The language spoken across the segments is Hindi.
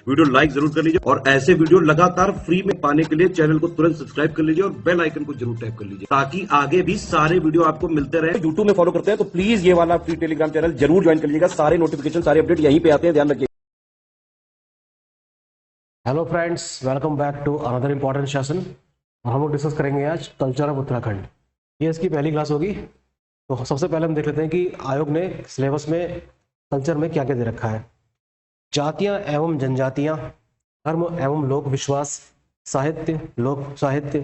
वीडियो लाइक जरूर कर लीजिए और ऐसे वीडियो लगातार फ्री में पाने के लिए चैनल को तुरंत सब्सक्राइब कर लीजिए और बेल आइकन को जरूर टैप कर लीजिए ताकि आगे भी सारे वीडियो आपको मिलते रहे। यूट्यूब में फॉलो करते हैं तो प्लीज ये वाला फ्री टेलीग्राम चैनल जरूर ज्वाइन कर लीजिएगा। सारे नोटिफिकेशन, सारे अपडेट यहीं पे आते हैं, ध्यान रखिए। Hello friends, welcome back to another important session. और हम लोग डिस्कस करेंगे आज कल्चर ऑफ उत्तराखंड। ये इसकी पहली क्लास होगी। तो सबसे पहले हम देख लेते हैं कि आयोग ने सिलेबस में कल्चर में क्या क्या दे रखा है। जातियां एवं जनजातियां, धर्म एवं लोक विश्वास, साहित्य, लोक साहित्य,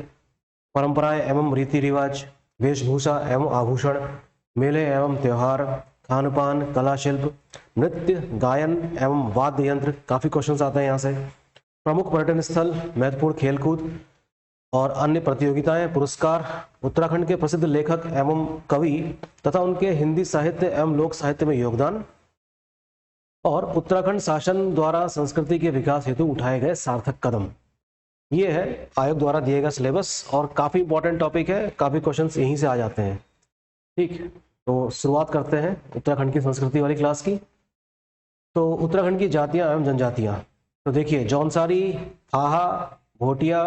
परंपराएं एवं रीति रिवाज, वेशभूषा एवं आभूषण, मेले एवं त्योहार, खान पान, कला शिल्प, नृत्य, गायन एवं वाद्य यंत्र। काफ़ी क्वेश्चंस आते हैं यहाँ से। प्रमुख पर्यटन स्थल, महत्वपूर्ण खेलकूद और अन्य प्रतियोगिताएं, पुरस्कार, उत्तराखंड के प्रसिद्ध लेखक एवं कवि तथा उनके हिंदी साहित्य एवं लोक साहित्य में योगदान, और उत्तराखंड शासन द्वारा संस्कृति के विकास हेतु उठाए गए सार्थक कदम। ये है आयोग द्वारा दिए गए सिलेबस और काफ़ी इंपॉर्टेंट टॉपिक है, काफ़ी क्वेश्चंस यहीं से आ जाते हैं। ठीक, तो शुरुआत करते हैं उत्तराखंड की संस्कृति वाली क्लास की। तो उत्तराखंड की जातियां एवं जनजातियां, तो देखिए जौनसारी, थाहा, भोटिया,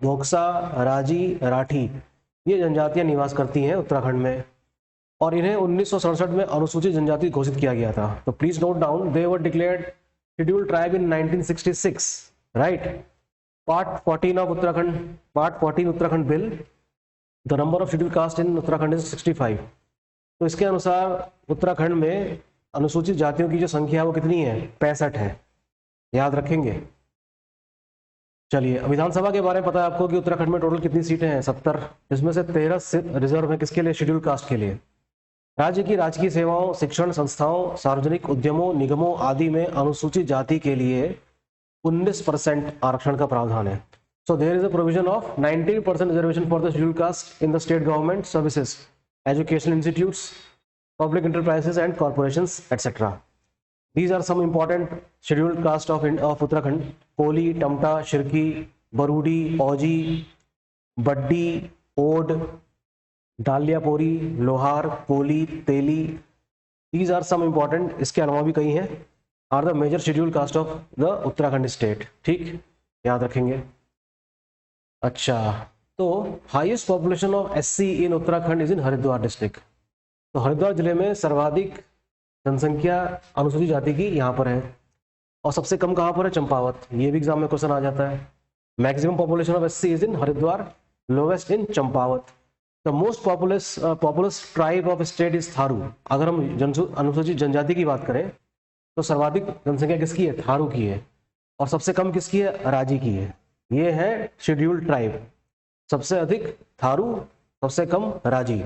बोक्सा, राजी, राठी, ये जनजातियां निवास करती हैं उत्तराखंड में और इन्हें 1967 में अनुसूचित जनजाति घोषित किया गया था। तो please note down, they were declared scheduled tribe in 1966, right. Part 14 of Uttarakhand, part 14 Uttarakhand bill, the number of schedule caste in Uttarakhand is 65। तो इसके अनुसार उत्तराखंड में अनुसूचित जातियों की जो संख्या है वो कितनी है? 65 है, याद रखेंगे। चलिए, विधानसभा के बारे में पता है आपको कि उत्तराखंड में टोटल कितनी सीटें हैं? 70, जिसमें से 13 रिजर्व है किसके लिए? शेड्यूल कास्ट के लिए। राज्य की राजकीय सेवाओं, शिक्षण संस्थाओं, सार्वजनिक उद्यमों, निगमों आदि में अनुसूचित जाति के लिए 19% आरक्षण का प्रावधान है। So there is a provision of 19% reservation for the schedule caste in the state government services, educational institutes, public enterprises and corporations, etc. These are some important scheduled caste of Uttarakhand: Koli, Tamta, Shirki, Barudi, Auji, Baddi, Od, Daliapori, Lohar, Koli, Teli. These are some important, इसके अलावा भी कई हैं, are the major scheduled caste of the Uttarakhand state. ठीक, याद रखेंगे। अच्छा, तो highest population of SC in Uttarakhand is in Haridwar district. तो हरिद्वार जिले में सर्वाधिक जनसंख्या अनुसूचित जाति की यहाँ पर है और सबसे कम कहाँ पर है? चंपावत। ये भी एग्जाम में क्वेश्चन आ जाता है। Maximum population of SC is in Haridwar, lowest in Champawat. The most populous tribe of state is Tharu. अगर हम अनुसूचित जनजाति की बात करें तो सर्वाधिक जनसंख्या किसकी है? थारू की है। और सबसे कम किसकी है? राजी की है। ये है शेड्यूल्ड ट्राइब, सबसे अधिक थारू, सबसे कम राजी।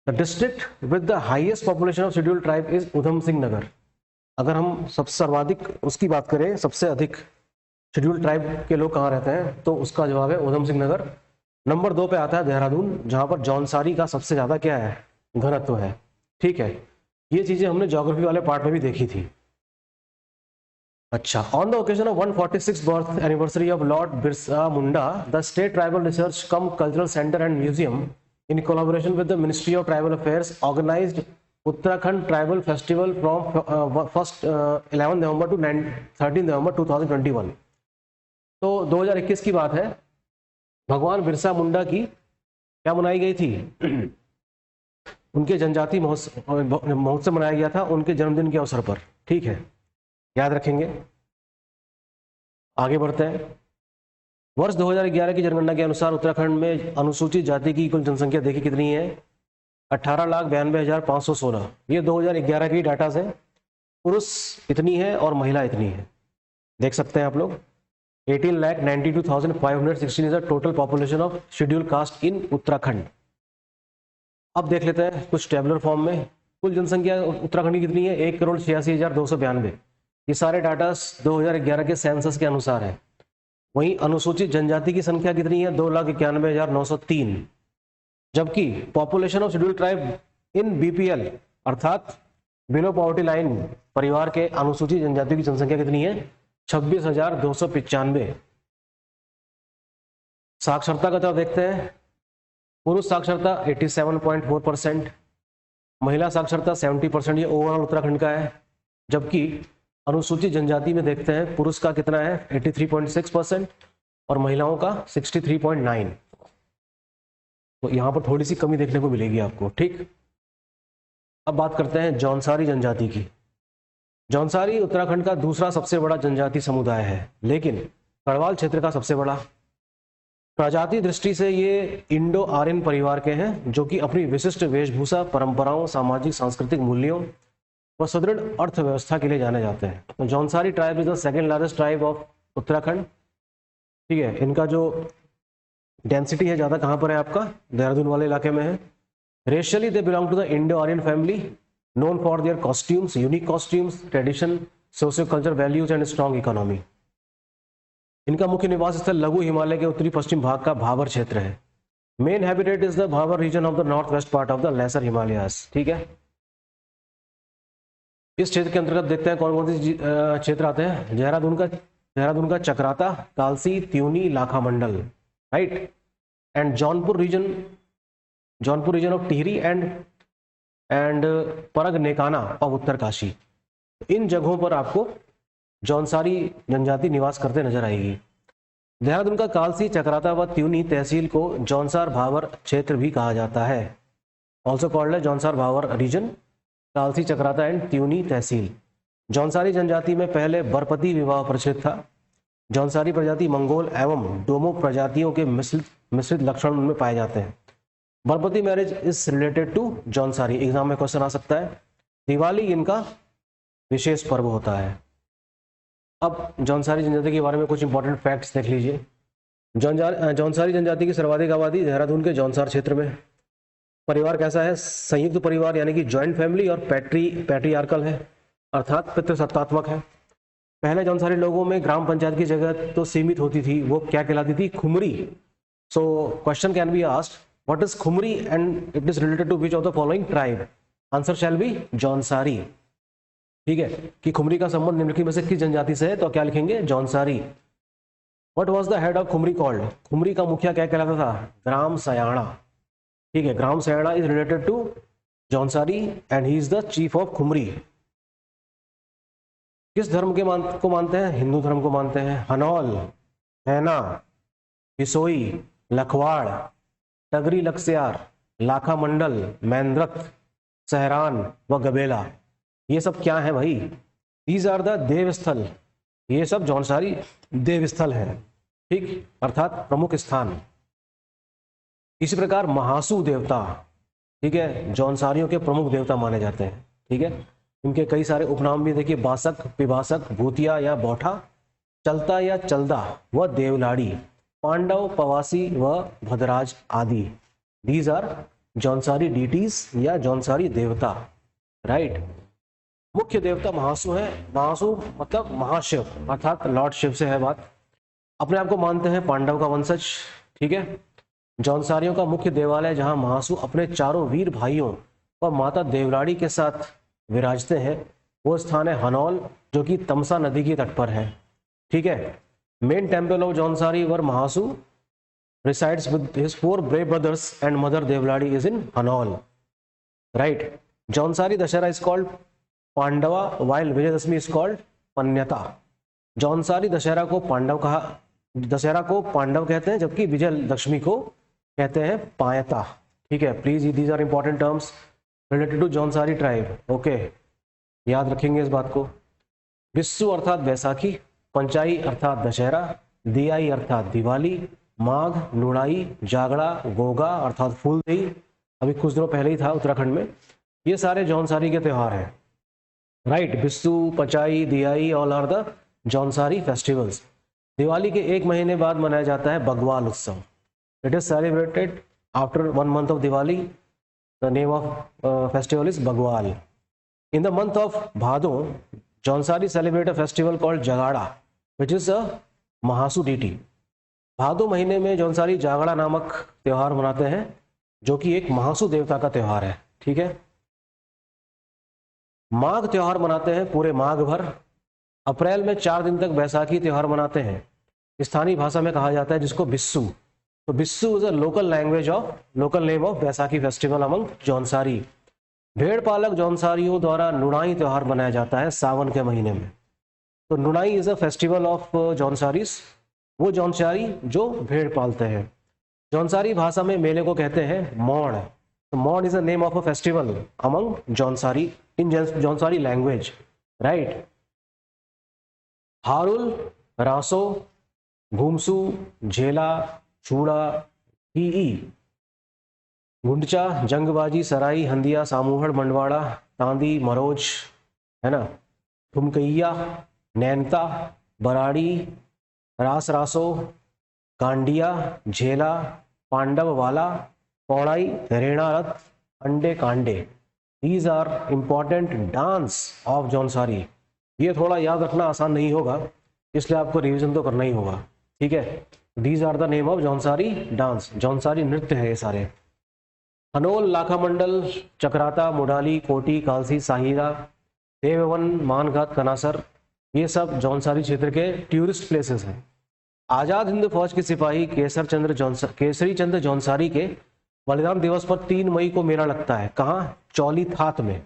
The district with the highest population of scheduled tribe is उधम सिंह नगर। अगर हम सबसे सर्वाधिक उसकी बात करें, सबसे अधिक शेड्यूल्ड ट्राइब के लोग कहाँ रहते हैं, तो उसका जवाब है उधम सिंह नगर। नंबर 2 पे आता है देहरादून, जहाँ पर जौनसारी का सबसे ज्यादा क्या है? घनत्व है। ठीक है, ये चीजें हमने ज्योग्राफी वाले पार्ट में भी देखी थी। अच्छा, on the occasion of 146th birth anniversary of Lord Birsa Munda, the state tribal research come cultural centre and museum in collaboration with the Ministry of Tribal Affairs organized Uttarakhand Tribal Festival from 11 November to 13 November 2021। तो 2021 की बात है। भगवान बिरसा मुंडा की क्या मनाई गई थी? उनके जनजाति महोत्सव मनाया गया था उनके जन्मदिन के अवसर पर। ठीक है, याद रखेंगे। आगे बढ़ते हैं। वर्ष 2011 की जनगणना के अनुसार उत्तराखंड में अनुसूचित जाति की कुल जनसंख्या देखिए कितनी है? 18,92,516। ये 2011 की डाटा से पुरुष इतनी है और महिला इतनी है, देख सकते हैं आप लोग। 18,92,516 is the total population of schedule caste in Uttarakhand. अब देख लेते हैं कुछ टेबुलर फॉर्म में कुल जनसंख्या उत्तराखंड की कितनी है? 1,86,292। ये सारे डाटा 2011 के सेंसस के अनुसार है। वहीं अनुसूचित जनजाति की संख्या कितनी है? 2,91,903। जबकि population of scheduled tribe in BPL अर्थात बिलो पॉवर्टी लाइन परिवार के अनुसूचित जनजाति की जनसंख्या कितनी है? 26,295। साक्षरता का तरफ देखते हैं। पुरुष साक्षरता 87.4%, महिला साक्षरता 70%। ये ओवरऑल उत्तराखंड का है। जबकि अनुसूचित जनजाति में देखते हैं पुरुष का कितना है 83.6% और महिलाओं का 63.9। तो यहाँ पर थोड़ी सी कमी देखने को मिलेगी आपको, ठीक। अब बात करते हैं जौनसारी जनजाति की। जौनसारी उत्तराखंड का दूसरा सबसे बड़ा जनजाति समुदाय है, लेकिन गढ़वाल क्षेत्र का सबसे बड़ा। प्रजाति दृष्टि से ये इंडो आर्यन परिवार के हैं, जो कि अपनी विशिष्ट वेशभूषा, परंपराओं, सामाजिक सांस्कृतिक मूल्यों व सुदृढ़ अर्थव्यवस्था के लिए जाने जाते हैं। तो Jaunsari tribe is the second largest tribe of Uttarakhand, ठीक है। इनका जो डेंसिटी है ज़्यादा कहाँ पर है आपका, देहरादून वाले इलाके में है। Racially they belong to the Indo Aryan family, known for their costumes, unique costumes, tradition, socio-cultural values and strong economy। इनका मुख्य निवास स्थल लघु हिमालय के उत्तरी पश्चिम भाग का भावर क्षेत्र है। Main habitat is the Bhabar region of the north west part of the lesser Himalayas, ठीक है। इस क्षेत्र के अंतर्गत देखते हैं कौन कौन से क्षेत्र आते हैं। देहरादून का Chakrata, Kalsi, Tyuni, Lakha Mandal, right. And Jaunpur region of Tehri and Pargana और उत्तरकाशी। इन जगहों पर आपको जौनसारी जनजाति निवास करते नजर आएगी। देहरादून का कालसी, चक्राता व त्यूनी तहसील को जौनसार भावर क्षेत्र भी कहा जाता है। ऑल्सो कॉल्ड है जौनसार भावर रीजन, कालसी, चक्राता एंड त्यूनी तहसील। जौनसारी जनजाति में पहले बरपति विवाह प्रचलित था। जौनसारी प्रजाति मंगोल एवं डोमो प्रजातियों के मिश्रित लक्षण उनमें पाए जाते हैं। Barpati marriage is related to Jaunsari. Exam में क्वेश्चन आ सकता है। दिवाली इनका विशेष पर्व होता है। अब जौनसारी जनजाति के बारे में कुछ इंपॉर्टेंट फैक्ट्स देख लीजिए। जौनसारी जनजाति की सर्वाधिक आबादी देहरादून के जौनसार क्षेत्र में। परिवार कैसा है, संयुक्त परिवार यानी कि जॉइंट फैमिली और पैट्रियार्कल है, अर्थात पितृसत्तात्मक है। पहले जौनसारी लोगों में ग्राम पंचायत की जगह तो सीमित होती थी, वो क्या कहलाती थी, Khumri. So question can be asked what is Khumri and it is related to which of the following tribe. Answer shall be Jaunsari, ठीक है। कि खुमरी का संबंध निम्नलिखित में से किस जनजाति से है, तो क्या लिखेंगे, Jaunsari. What was the head of Khumri called. Khumri का मुखिया क्या कहलाता था, ग्राम सयाणा, ठीक है। Gram sayana is related to Jaunsari and he is the chief of Khumri. किस धर्म को मानते हैं, हिंदू धर्म को मानते हैं। हनौल, हैना, हिसोई, लखवाड़, टगरी लक्स्यार, लाखा मंडल, मैंद्रक, सहरान व गबेला, ये सब क्या है भाई, दीज आर द देवस्थल। ये सब जौनसारी देवस्थल है, ठीक, अर्थात प्रमुख स्थान। इसी प्रकार महासु देवता, ठीक है, जौनसारियों के प्रमुख देवता माने जाते हैं, ठीक है। इनके कई सारे उपनाम भी देखिए, बासक, पिबासक, भूतिया या बौठा, चलता या चलदा व देवलाड़ी, पांडव, पवासी व भद्राज आदि। दीज आर जौनसारी डीटीज या जौनसारी देवता, राइट। मुख्य देवता महासु है। महासु मतलब महाशिव, अर्थात लॉर्ड शिव से है बात। अपने आप को मानते हैं पांडव का वंशज, ठीक है। जौनसारियों का मुख्य देवालय जहां महासु अपने चारों वीर भाइयों और माता देवलाड़ी के साथ विराजते हैं, वो स्थान है हनौल, जो कि तमसा नदी के तट पर है, ठीक है। Main temple of Jaunsari were Mahasu resides with his 4 brave brothers and mother Devladi is in Hanol, right. Jaunsari Dashera is called Pandava while Vijayadashmi is called Panyata। Jaunsari Dussehra को पांडव कहते हैं, जबकि विजयदशमी को कहते हैं पायता, ठीक है। Please these are important terms related to Jaunsari tribe, okay, याद रखेंगे इस बात को। विस्सु अर्थात बैसाखी, पंचाई अर्थात दशहरा, दियाई अर्थात दिवाली, माघ, लुणाई, जागड़ा, गोगा अर्थात फूलदेई, अभी कुछ दिनों पहले ही था उत्तराखंड में, ये सारे जौनसारी के त्यौहार हैं, right. Vissu, Panchai, Diyai all are the Jaunsari festivals. Diwali के एक महीने बाद मनाया जाता है बग्वाल उत्सव। It is celebrated after 1 month of Diwali. The name of festival is Bagwal. In the month of Bhado Jaunsari celebrate a festival called Jagada which is a Mahasu deity. Bhado महीने में जौनसारी जागड़ा नामक त्यौहार मनाते हैं, जो कि एक महासु देवता का त्यौहार है, ठीक है। माघ त्यौहार मनाते हैं पूरे माघ भर। अप्रैल में 4 दिन तक बैसाखी त्यौहार मनाते हैं। स्थानीय भाषा में कहा जाता है जिसको बिस्सू। तो Bissu is a local name of Baisakhi festival among Jaunsari. भेड़ पालक जौनसारियों द्वारा नुणाई त्यौहार मनाया जाता है सावन के महीने में। तो नुनाई इज अ फेस्टिवल ऑफ जौनसारीस, वो जौनसारी जो भेड़ पालते हैं। जौनसारी भाषा में मेले को कहते हैं मौड़। तो Maud is a name of a festival among Jaunsari in Jaunsari language, right. Harul, Raso, Ghumsu, Jhela, Chuda, ही, गुंडचा, जंगबाजी, सराई, हंदिया, सामूहड़, मंडवाड़ा, तांदी, मरोज, है ना, ठुमकैया, नैनता, बराड़ी, रास रासो, कांडिया, झेला, पांडव वाला, Paudai, Renarath, Ande Kande. These are important dance of Jaunsari. ये थोड़ा याद रखना आसान नहीं होगा, इसलिए आपको रिवीजन तो करना ही होगा, ठीक है। These are the name of Jaunsari dance, Jaunsari नृत्य है ये सारे। हनोल, लाखामंडल, चक्राता, मुडाली, कोटी, कालसी, साहिरा, देववन, मानघाट, कनासर, ये सब जौनसारी क्षेत्र के टूरिस्ट प्लेसेस हैं। आजाद हिंद फौज के सिपाही केसरी चंद्र जौनसारी के बलिदान दिवस पर 3 मई को मेला लगता है। कहाँ? चौली थात में।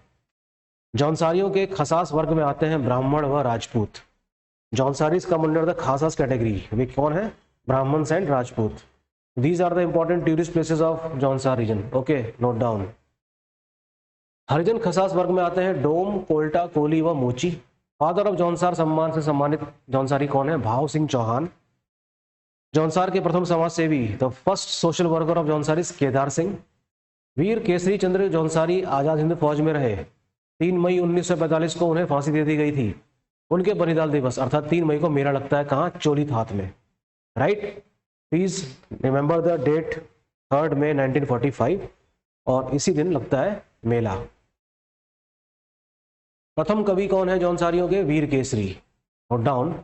जौनसारियों के खसास वर्ग में आते हैं ब्राह्मण व Rajput. Jaunsaris come under the Khasas category. वे कौन है? Brahmins and Rajput. These are the important tourist places of Jaunsar region. Okay, note down. Harijan Khasas वर्ग में आते हैं डोम, कोल्टा, कोली व मोची। फादर ऑफ जौनसार सम्मान से सम्मानित जौनसारी कौन है? भाव सिंह चौहान। जौनसार के प्रथम समाज सेवी, the first social worker of Jaunsar is Kedar Singh. Veer Kesari Chandra Jaunsari Azad Hind Fauj में रहे। 3 मई 1945 को उन्हें फांसी दे दी गई थी। उनके बलिदान दिवस अर्थात 3 मई को मेला लगता है। कहाँ? चोली थात में, right. Please remember the date, 3 May 1945, और इसी दिन लगता है मेला। प्रथम कवि कौन है जौनसारियों के? वीर केसरी। Note down.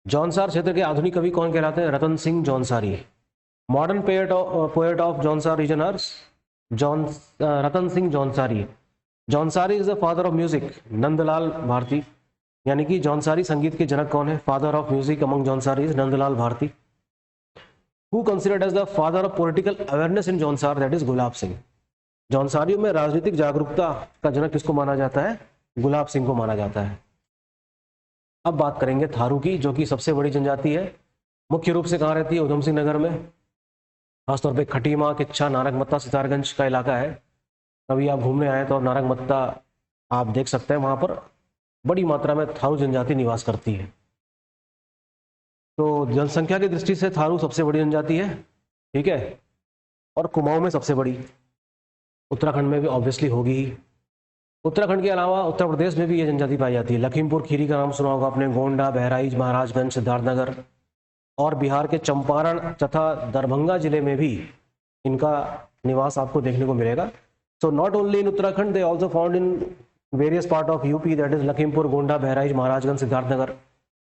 जौनसार क्षेत्र के आधुनिक कवि कौन कहलाते हैं? Ratan Singh Jaunsari. Modern poet of Jaunsar region are Ratan Singh Jaunsari. Jaunsari is the father of music, Nandlal Bharati. यानी कि जौनसारी संगीत के जनक कौन है? Father of music among Jaunsari is Nandlal Bharati. Who considered as the father of political awareness in Jaunsar? That is Gulab Singh. जौनसारियों में राजनीतिक जागरूकता का जनक किसको माना जाता है? गुलाब सिंह को माना जाता है। अब बात करेंगे थारू की, जो कि सबसे बड़ी जनजाति है। मुख्य रूप से कहाँ रहती है? उधम सिंह नगर में। खासतौर पे खटीमा, किच्छा, नारगमत्ता, सितारगंज का इलाका है। कभी आप घूमने आए तो नारगमत्ता आप देख सकते हैं, वहां पर बड़ी मात्रा में थारू जनजाति निवास करती है। तो जनसंख्या की दृष्टि से थारू सबसे बड़ी जनजाति है, ठीक है, और कुमाऊं में सबसे बड़ी। उत्तराखंड में भी ऑब्वियसली होगी ही। उत्तराखंड के अलावा उत्तर प्रदेश में भी ये जनजाति पाई जाती है। लखीमपुर खीरी का नाम सुना होगा आपने, गोंडा, बहराइच, महाराजगंज, सिद्धार्थनगर, और बिहार के चंपारण तथा दरभंगा जिले में भी इनका निवास आपको देखने को मिलेगा। So not only in Uttarakhand, they also found in various part of UP, that is Lakhimpur, Gonda, Bahraich, Maharajganj, Siddharthnagar,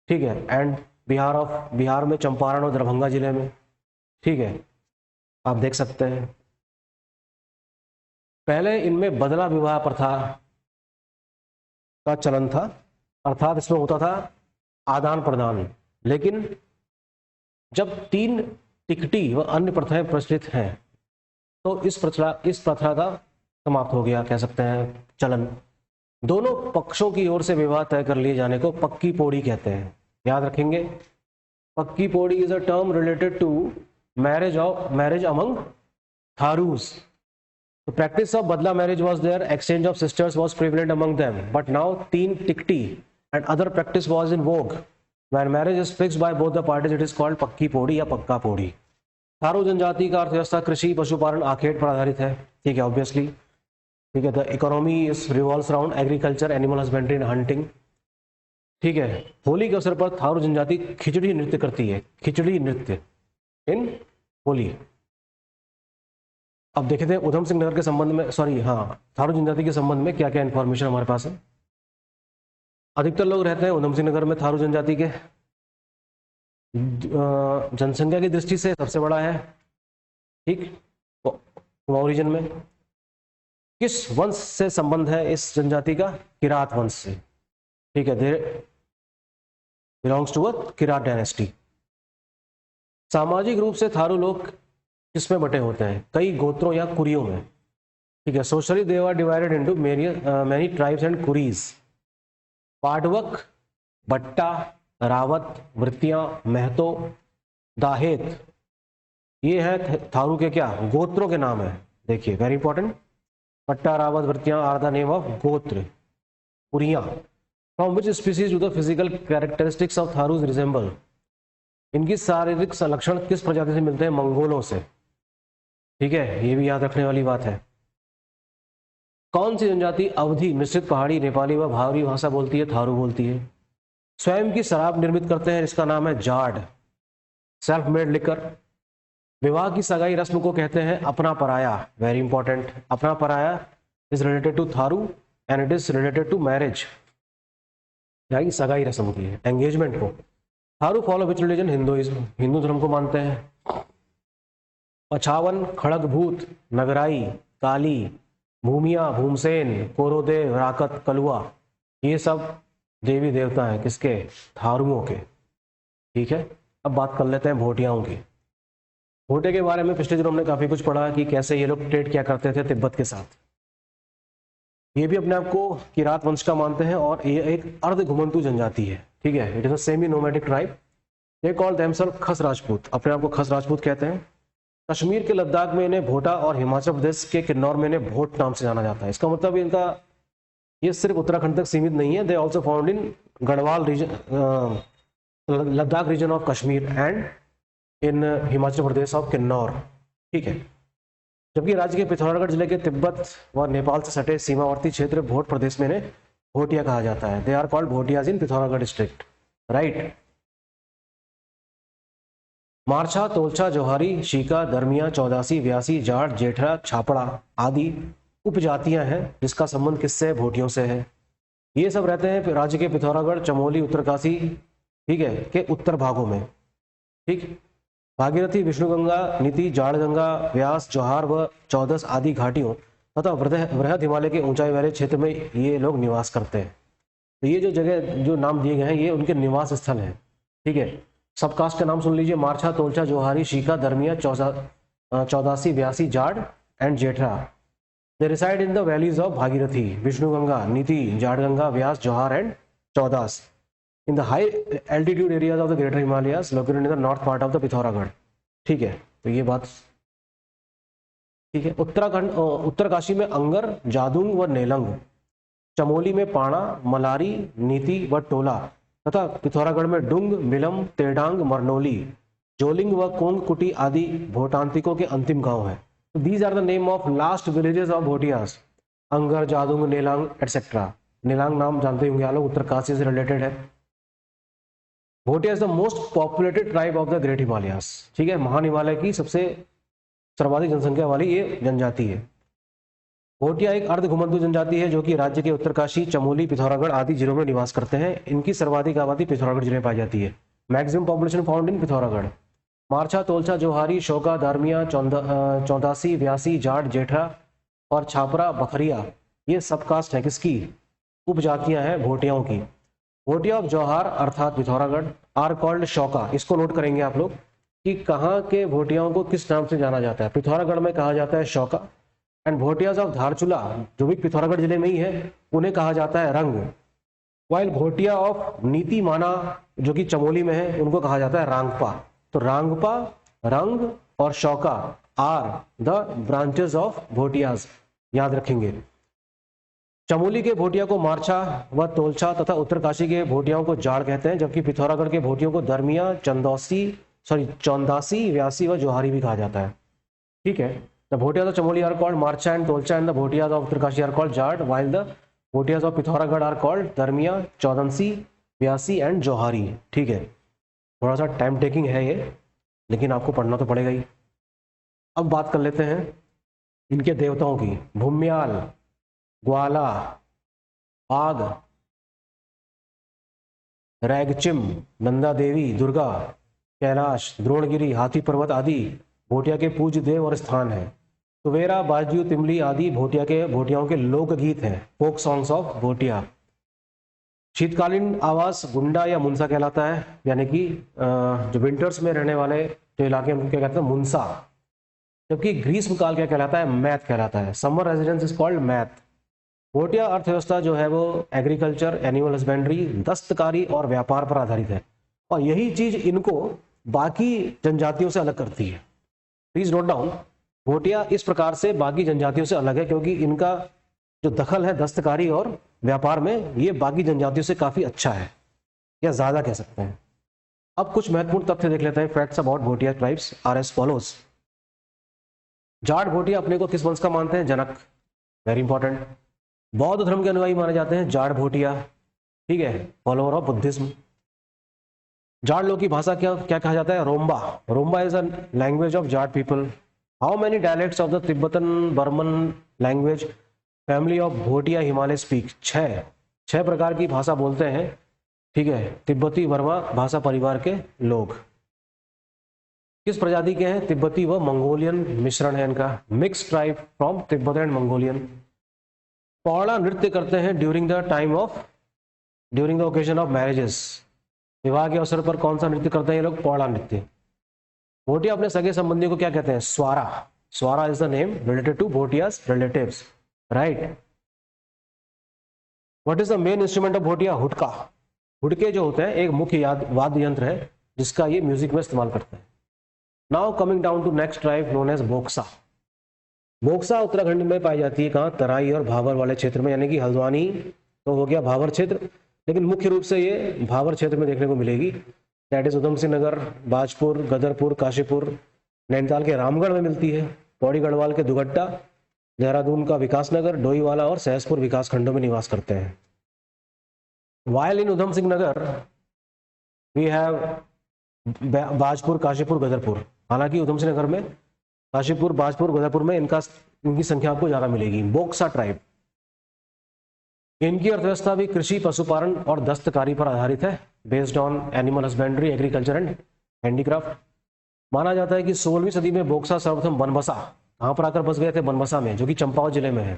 ठीक है, एंड बिहार में चंपारण और दरभंगा जिले में, ठीक है, आप देख सकते हैं। पहले इनमें बदला विवाह प्रथा का चलन था, अर्थात इसमें होता था आदान प्रदान। लेकिन जब 3 टिकटी व अन्य प्रथाएं प्रचलित हैं तो इस प्रथा का समाप्त हो गया, कह सकते हैं, चलन। दोनों पक्षों की ओर से विवाह तय कर लिए जाने को पक्की पोड़ी कहते हैं। याद रखेंगे, Pakki Podi is a term related to marriage among Tharus. The practice of badla marriage was there, exchange of sisters was prevalent among them, but now teen tikti and other practice was in vogue. When marriage is fixed by both the parties, it is called पक्की पोड़ी या पक्का पोड़ी। थारू जनजाति का अर्थव्यवस्था कृषि, पशुपालन, आखेट पर आधारित है, ठीक है, ऑब्वियसली, ठीक है। The economy is revolves around agriculture, animal husbandry and hunting, ठीक है। होली के अवसर पर थारू जनजाति खिचड़ी नृत्य करती है, खिचड़ी नृत्य इन होली। अब देखते हैं उधम सिंह नगर के संबंध में, थारू जनजाति के संबंध में क्या क्या इंफॉर्मेशन हमारे पास है। अधिकतर लोग रहते हैं उधम सिंह नगर में थारू जनजाति के। जनसंख्या की दृष्टि से सबसे बड़ा है, ठीक, कुमाऊं रीजन में। किस वंश से संबंध है इस जनजाति का? किरात वंश से, ठीक है, दे belongs to a Kirat dynasty. सामाजिक रूप से थारू लोग किसमें बटे होते हैं? कई गोत्रों या कुरियों में, ठीक है। Socially they are divided into many tribes and Kuris. Patwak, Bhatta, Rawat, वृत्तियां, महतो, दाहेत, ये है थारू के क्या गोत्रों के नाम है। देखिए वेरी इंपॉर्टेंट, भट्टा, रावत, वृत्तियां are the name of gotra. Puriya, from which species do the physical characteristics of Tharus resemble, इनकी शारीरिक लक्षण किस प्रजाति से मिलते हैं, मंगोलों से। ठीक है, ये भी याद रखने वाली बात है। कौन सी जनजाति अवधि, मिश्रित पहाड़ी, नेपाली व भावरी भाषा बोलती है, थारू बोलती है। स्वयं की शराब निर्मित करते हैं, इसका नाम है जाड, सेल्फ मेड लिकर। विवाह की सगाई रस्म को कहते हैं अपना पराया, वेरी इंपॉर्टेंट। अपना पराया is related to Tharu and it is related to marriage, यानी सगाई रस्म की है, एंगेजमेंट को। Tharu follow which religion, Hinduism, Hindu धर्म को मानते हैं। पछावन, खड़ग भूत, नगराई, काली, भूमिया, भूमसेन, कोरोदेव, राकत, कलुआ, ये सब देवी देवता हैं किसके, थारुओं के। ठीक है, अब बात कर लेते हैं भोटियाओं की। भोटे के बारे में पिछले दिनों हमने काफी कुछ पढ़ा कि कैसे ये लोग ट्रेड किया करते थे तिब्बत के साथ। ये भी अपने आप को किरात वंश का मानते हैं और ये एक अर्ध घुमंतु जनजाति है। ठीक है, it is a semi nomadic tribe. They call themselves Khas Rajput, अपने आप को खस राजपूत कहते हैं। कश्मीर के लद्दाख में इन्हें भोटा और हिमाचल प्रदेश के किन्नौर में इन्हें भोट नाम से जाना जाता है। इसका मतलब इनका ये सिर्फ उत्तराखंड तक सीमित नहीं है, they also found in Garhwal region, Ladakh region of Kashmir and in Himachal Pradesh of Kinnaur. ठीक है, जबकि राज्य के पिथौरागढ़ जिले के तिब्बत व नेपाल से सटे सीमावर्ती क्षेत्र भोट प्रदेश में इन्हें भोटिया कहा जाता है। They are called Bhotias in Pithoragarh district, right. Marchha, Tolchha, Johari, Shika, Darmiya, Chaudasi, Vyasi, Jat, जेठरा, Chhapra आदि उपजातियां हैं जिसका संबंध किससे है, भोटियों से है। ये सब रहते हैं राज्य के पिथौरागढ़, चमोली, उत्तरकाशी, ठीक है, के उत्तर भागों में। ठीक, भागीरथी, विष्णुगंगा, नीति, जाड़गंगा, व्यास, जौहार व चौदस आदि घाटियों तथा वृहद हिमालय के ऊंचाई वाले क्षेत्र में ये लोग निवास करते हैं। तो ये जो जगह जो नाम दिए गए हैं ये उनके निवास स्थल हैं। ठीक है, सब कास्ट का नाम सुन लीजिए, मारछा, Tolchha, Johari, Shika, Darmiya, Chaudasi, Vyasi, Jat and Jethra. They reside in the valleys of Bhagirathi, Vishnuganga, Niti, Jadganga, Vyas, Johar and Chaudas in the high altitude areas of the greater Himalayas located in the north part of the Pithoragarh. ठीक है, तो ये बात ठीक है। उत्तराखंड, उत्तरकाशी में अंगर, जादूंग व नेलंग, चमोली में पाणा, मलारी, नीति व टोला तथा पिथौरागढ़ में डुंग, मिलम, तेडांग, मरनोली, जोलिंग व कोंग कुटी आदि भोटांतिकों के अंतिम गांव हैं। These are the name of last villages of Bhotias, Angar, Jadung, Nelang etcetera. Nelang नाम जानते होंगे आप लोग, उत्तरकाशी से रिलेटेड है। Bhotia is the most populated tribe of the great Himalayas. ठीक है, महान हिमालय की सबसे सर्वाधिक जनसंख्या वाली ये जनजाति है। भोटिया एक अर्ध घुमंतु जनजाति है जो कि राज्य के उत्तरकाशी, चमोली, पिथौरागढ़ आदि जिलों में निवास करते हैं। इनकी सर्वाधिक आबादी पिथौरागढ़ जिले में पाई जाती है। Maximum population found in Pithoragarh. Marchha, Tolchha, Johari, Shoka, Darmiya, Chaudasi, Vyasi, Jat, Jethra और छापरा, बखरिया ये सब कास्ट है किसकी, उपजातियां हैं भोटियाओं की। भोटिया ऑफ जौहार अर्थात पिथौरागढ़ आर कॉल्ड शौका। इसको नोट करेंगे आप लोग कि कहाँ के भोटियाओं को किस नाम से जाना जाता है। पिथौरागढ़ में कहा जाता है शौका एंड भोटियाज ऑफ धारचूला जो भी पिथौरागढ़ जिले में ही है उन्हें कहा जाता है रंग। वाइल भोटिया ऑफ नीति माना जो कि चमोली में है उनको कहा जाता है रांगपा। तो रांगपा, रंग और Shauka are the branches of Bhotias, याद रखेंगे। चमोली के भोटिया को मारछा व तोलछा तथा उत्तरकाशी के भोटियाओं को जाड़ कहते हैं, जबकि पिथौरागढ़ के भोटियों को दरमिया, चौदासी, व्यासी व जोहारी भी कहा जाता है। ठीक है, the Bhotias of Chamoli are called Marchha and Tolchha and the Bhotias of Uttarkashi are called Jat while the Bhotias of Pithoragarh are called Darmiya, Chaudasi, Vyasi and Johari. ठीक है, थोड़ा सा टाइम टेकिंग है ये, लेकिन आपको पढ़ना तो पड़ेगा ही। अब बात कर लेते हैं इनके देवताओं की। भूम्याल, ग्वाला, आग, रैगचिम, नंदा देवी, दुर्गा, कैलाश, द्रोणगिरी, हाथी पर्वत आदि भोटिया के पूज्य देव और स्थान है। तुवेरा, बाजू, तिमली आदि भोटियाओं के लोकगीत हैं, फोक सॉन्ग्स ऑफ भोटिया। शीतकालीन आवास गुंडा या मुंसा कहलाता है, यानी कि जो विंटर्स में रहने वाले जो इलाके हैं उनको क्या कहते हैं, मुंसा। जबकि ग्रीष्म काल क्या कहलाता है, मैथ कहलाता है। Summer residence is called Math. Bhotia अर्थव्यवस्था जो है वो एग्रीकल्चर, एनिमल हस्बेंड्री, दस्तकारी और व्यापार पर आधारित है, और यही चीज इनको बाकी जनजातियों से अलग करती है। प्लीज नोट डाउन, भोटिया इस प्रकार से बाकी जनजातियों से अलग है क्योंकि इनका जो दखल है दस्तकारी और व्यापार में, ये बाकी जनजातियों से काफी अच्छा है, या ज्यादा कह सकते हैं। अब कुछ महत्वपूर्ण तथ्य देख लेते हैं। Facts about Bhotia tribes are as follows. Jat Bhotia अपने को किस वंश का मानते हैं? Janak, very important. बौद्ध धर्म के अनुयायी माने जाते हैं जाट भोटिया, ठीक है, फॉलोअर ऑफ बुद्धिज्म। जाट लोग की भाषा क्या क्या कहा जाता है? Romba. Romba is a language of Jat people. How many dialects of the Tibetan Burman language family of Bhotia Himalaya speak? छह प्रकार की भाषा बोलते हैं, ठीक है, तिब्बती बर्मा भाषा परिवार के लोग। किस प्रजाति के हैं? तिब्बती व मंगोलियन मिश्रण है इनका, mix tribe from Tibet and Mongolian. पौड़ा नृत्य करते हैं during the occasion of marriages. विवाह के अवसर पर कौन सा नृत्य करते हैं ये लोग? पौड़ा नृत्य। भोटिया अपने सगे संबंधियों को क्या कहते हैं? Swara. Swara is the name related to Bhotias relatives, right. What is the main instrument of Bhotia? Hudka. हुडके जो होते हैं एक मुख्य वाद्य यंत्र है जिसका ये म्यूजिक में इस्तेमाल करते हैं। Now coming down to next tribe known as Boksa. Boksa Uttarakhand में पाई जाती है। कहाँ? तराई और भावर वाले क्षेत्र में, यानी कि हल्द्वानी तो हो गया भावर क्षेत्र, लेकिन मुख्य रूप से ये भावर क्षेत्र में देखने को मिलेगी। दैट इज उधम सिंह नगर, बाजपुर, गदरपुर, काशीपुर, नैनीताल के रामगढ़ में मिलती है, पौड़ी गढ़वाल के दुगट्टा, देहरादून का विकासनगर, डोईवाला और सहसपुर विकास खंडों में निवास करते हैं। While in Udham Singh Nagar we have Bajpur, Kashipur, Gadarpur. हालांकि उधम सिंह नगर में काशीपुर, बाजपुर, गदरपुर में इनकी संख्या आपको ज्यादा मिलेगी। बोक्सा ट्राइब, इनकी अर्थव्यवस्था भी कृषि, पशुपालन और दस्तकारी पर आधारित है, based on animal husbandry, agriculture and handicraft. माना जाता है कि 16वीं सदी में बोक्सा सर्वप्रथम बनबसा, कहां पर आकर बस गए थे? बनबसा में, जो कि चंपावत जिले में है,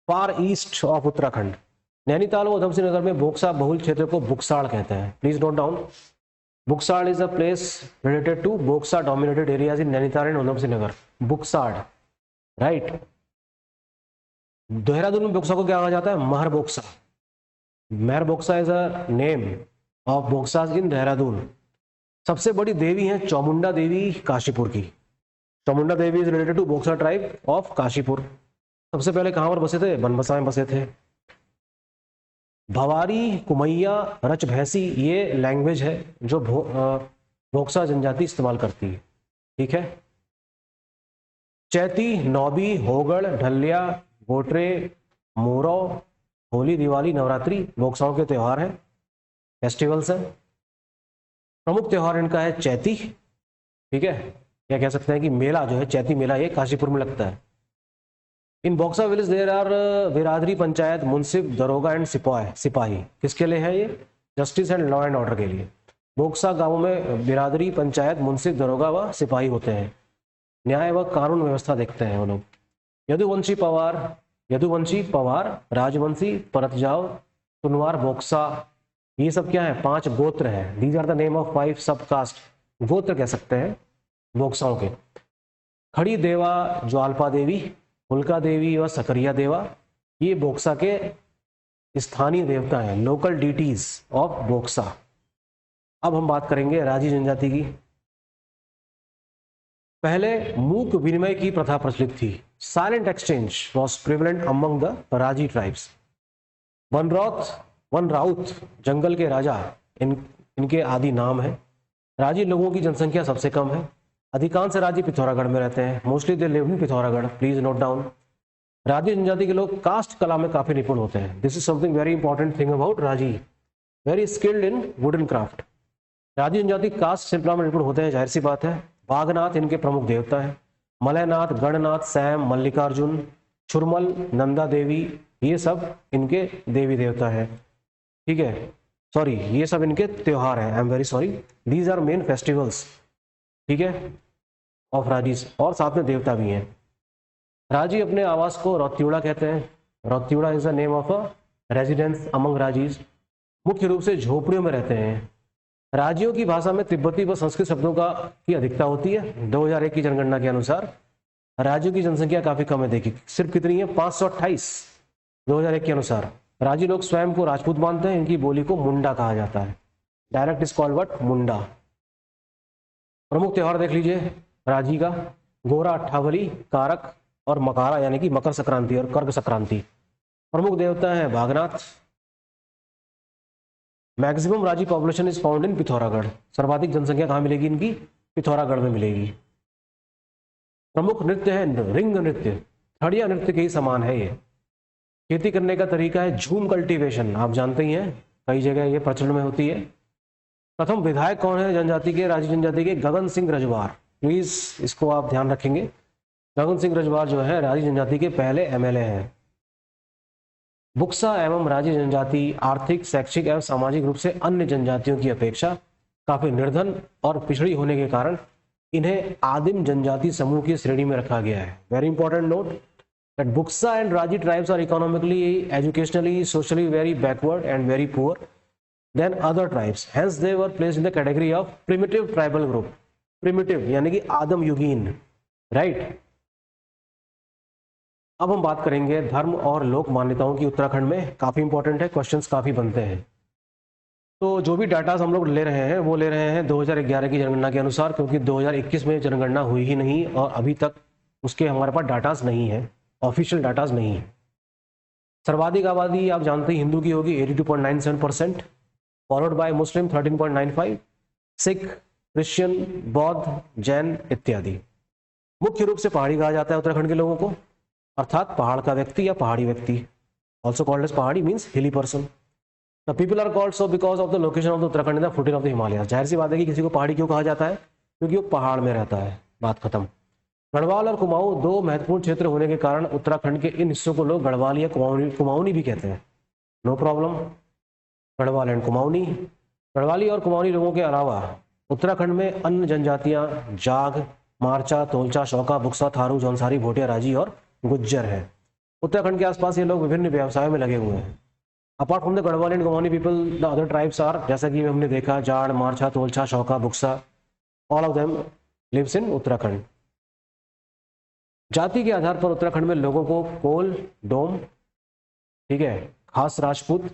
फार ईस्ट ऑफ उत्तराखंड। नैनीताल और उधम सिंह नगर में बोक्सा बहुल क्षेत्र को बुकसाड़ कहते हैं। Please note down, Buksad is a place related to Boksa dominated areas in Nainital and Udham Singh Nagar. Buksad, right. Dehradun में बोक्सा को क्या कहा जाता है? Mahar Boksa. Mahar Boksa is a name of Boksas in Dehradun. सबसे बड़ी देवी है चामुंडा देवी काशीपुर की। Chamunda Devi is related to Boksa tribe of Kashipur. सबसे पहले कहां पर बसे थे? बनबसा में बसे थे। भवारी, कुमैया, रच भैंसी ये लैंग्वेज है जो बोक्सा जनजाति इस्तेमाल करती है, ठीक है। चैती, नौबी, होगड़, ढलिया, गोटरे, मोरो, होली, दिवाली, नवरात्रि बोक्साओं के त्यौहार हैं, फेस्टिवल्स हैं। प्रमुख त्यौहार इनका है चैती, ठीक है, क्या कह सकते हैं कि मेला जो है चैती मेला ये काशीपुर में लगता है। इन बोक्सा विलेज देयर आर बिरादरी, पंचायत, मुंसिफ, दरोगा एंड सिपाही। किसके लिए है ये? Justice and law and order के लिए। बोक्सा गांवों में बिरादरी, पंचायत, मुंसिफ, दरोगा व सिपाही होते हैं, न्याय व कानून व्यवस्था देखते हैं वो लोग। यदुवंशी पवार, राजवंशी, परतजाव, सुनवार, बोक्सा, ये सब क्या है? 5 गोत्र हैं। These are the name of 5 sub cast, गोत्र कह सकते हैं बोक्साओं के। खड़ी देवा, ज्वाल्पा देवी, उल्का देवी और सकरिया देवा ये बोक्सा के स्थानीय देवता हैं, लोकल डीटीज ऑफ बोक्सा। अब हम बात करेंगे राजी जनजाति की। पहले मूक विनिमय की प्रथा प्रचलित थी। Silent exchange was prevalent among the राजी ट्राइब्स। वन राउत जंगल के राजा इनके आदि नाम है। राजी लोगों की जनसंख्या सबसे कम है। अधिकांश राजी पिथौरागढ़ में रहते हैं। Mostly they live in Pithoragarh. Please note down, राजी जनजाति के लोग कास्ट कला में काफी निपुण होते हैं। This is something very important thing about Raji, very skilled in wooden craft. Raji जनजाति कास्ट शिल्पकला में निपुण होते हैं, जाहिर सी बात है। बागनाथ इनके प्रमुख देवता हैं। मलयनाथ, गणनाथ, सैम, मल्लिकार्जुन, छुरमल, नंदा देवी ये सब इनके देवी देवता हैं, ठीक है। सॉरी, ये सब इनके त्योहार हैं। I am very sorry, these are main festivals, ठीक है, ऑफ राजीज, और साथ में देवता भी हैं। राजी अपने आवास को रौत्यूड़ा कहते हैं। Rautyuda is the name of a residence among Rajis. मुख्य रूप से झोपड़ियों में रहते हैं। राजियों की भाषा में तिब्बती व संस्कृत शब्दों की अधिकता होती है। 2001 की जनगणना के अनुसार राजियों की जनसंख्या काफी कम है। देखिए सिर्फ कितनी है? 528। 2001 के अनुसार राजी लोग स्वयं को राजपूत मानते हैं, इनकी बोली को मुंडा कहा जाता है। Dialect is called what? Munda. प्रमुख त्योहार देख लीजिए राजी का, गोरा, अट्ठावली, कारक और मकारा यानी कि मकर संक्रांति और कर्क संक्रांति। प्रमुख देवता है भागनाथ। मैक्सिमम राजी population is found in Pithoragarh. सर्वाधिक जनसंख्या कहाँ मिलेगी इनकी? पिथौरागढ़ में मिलेगी। प्रमुख नृत्य है रिंग नृत्य, खड़िया नृत्य के ही समान है ये। खेती करने का तरीका है झूम कल्टीवेशन, आप जानते ही हैं, कई जगह ये प्रचलन में होती है। प्रथम विधायक कौन है जनजाति के, राजी जनजाति के? गगन सिंह रजवार। प्लीज इसको आप ध्यान रखेंगे, गगन सिंह रजवार जो है राजी जनजाति के पहले एमएलए हैं। बुक्सा एवं राजी जनजाति आर्थिक, शैक्षिक एवं सामाजिक रूप से अन्य जनजातियों की अपेक्षा काफी निर्धन और पिछड़ी होने के कारण इन्हें आदिम जनजाति समूह की श्रेणी में रखा गया है। Very important note that Buksa and Raji tribes are economically, educationally, socially very backward and very poor than other tribes, hence they were placed in the category of primitive tribal group. Primitive यानी कि आदम युगीन, राइट। अब हम बात करेंगे धर्म और लोक मान्यताओं की उत्तराखंड में, काफी इंपॉर्टेंट है, क्वेश्चंस काफी बनते हैं। तो जो भी डाटा हम लोग ले रहे हैं वो ले रहे हैं 2011 की जनगणना के अनुसार, क्योंकि 2021 में जनगणना हुई ही नहीं और अभी तक उसके हमारे पास डाटाज नहीं है, ऑफिशियल डाटाज नहीं है। सर्वाधिक आबादी आप जानते हैं हिंदू की होगी 82.97%, followed by Muslim 13.95, Sikh, Christian, बौद्ध, जैन इत्यादि। मुख्य रूप से पहाड़ी कहा जाता है उत्तराखंड के लोगों को, अर्थात पहाड़ का व्यक्ति या पहाड़ी व्यक्ति, also called as Pahari means hilly person. The people are called so because of the location of the Uttarakhand in the footing of the Himalaya. जाहिर सी बात है कि किसी को पहाड़ी क्यों कहा जाता है? क्योंकि वो पहाड़ में रहता है, बात खत्म। गढ़वाल और कुमाऊं दो महत्वपूर्ण क्षेत्र होने के कारण उत्तराखंड के इन हिस्सों को लोग गढ़वाल या कुमाऊनी भी कहते हैं, no problem, Garhwal and Kumaoni. Garhwali और कुमाऊनी लोगों के अलावा उत्तराखंड में अन्य जनजातियां जाग, मारचा, तोलचा, शौका, बुक्सा, थारू, जौनसारी, भोटिया, राजी और गुज्जर है। उत्तराखंड के आसपास ये लोग विभिन्न व्यवसायों में लगे हुए हैं। Apart from the Garhwal and Kumaoni people the other tribes are, जैसा कि हमने देखा, Jad, Marchha, Tolchha, Shauka, Buksa, all of them lives in Uttarakhand. जाति के आधार पर उत्तराखंड में लोगों को कोल, डोम, ठीक है, खास राजपूत,